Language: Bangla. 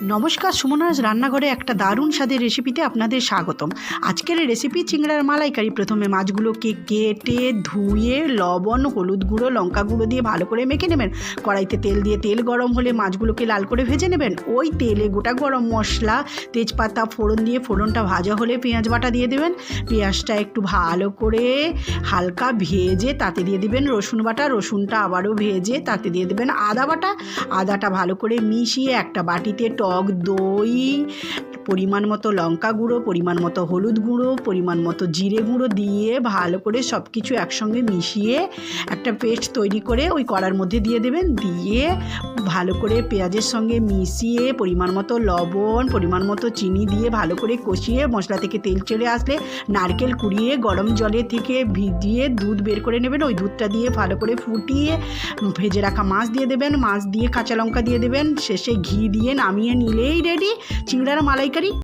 নমস্কার, সুমনাস রান্নাঘরে একটা দারুণ স্বাদের রেসিপিতে আপনাদের স্বাগতম। আজকের রেসিপি চিংড়ার মালাইকারি। প্রথমে মাছগুলোকে কেটে ধুয়ে লবণ, হলুদ গুঁড়ো, লঙ্কা গুঁড়ো দিয়ে ভালো করে মেখে নেবেন। কড়াইতে তেল দিয়ে তেল গরম হলে মাছগুলোকে লাল করে ভেজে নেবেন। ওই তেলে গোটা গরম মশলা, তেজপাতা ফোড়ন দিয়ে ফোড়নটা ভাজা হলে পেঁয়াজ বাটা দিয়ে দেবেন। পেঁয়াজটা একটু ভালো করে হালকা ভেজে তাতে দিয়ে দেবেন রসুন বাটা। রসুনটা আবারও ভেজে তাতে দিয়ে দেবেন আদা বাটা। আদাটা ভালো করে মিশিয়ে একটা বাটিতে টক দই, পরিমাণ মতো লঙ্কা গুঁড়ো, পরিমাণ মতো হলুদ গুঁড়ো, পরিমাণ মতো জিরে গুঁড়ো দিয়ে ভালো করে সব কিছু একসঙ্গে মিশিয়ে একটা পেস্ট তৈরি করে ওই কড়ার মধ্যে দিয়ে দেবেন। দিয়ে ভালো করে পেঁয়াজের সঙ্গে মিশিয়ে পরিমাণ মতো লবণ, পরিমাণ মতো চিনি দিয়ে ভালো করে কষিয়ে মশলা থেকে তেল ছেড়ে আসলে নারকেল কুড়িয়ে গরম জলের থেকে ভিজিয়ে দুধ বের করে নেবেন। ওই দুধটা দিয়ে ভালো করে ফুটিয়ে ভেজে রাখা মাছ দিয়ে দেবেন। মাছ দিয়ে কাঁচা লঙ্কা দিয়ে দেবেন। শেষে ঘি দিয়ে নামিয়ে নিলেই রেডি চিংড়ার মালাইকারি।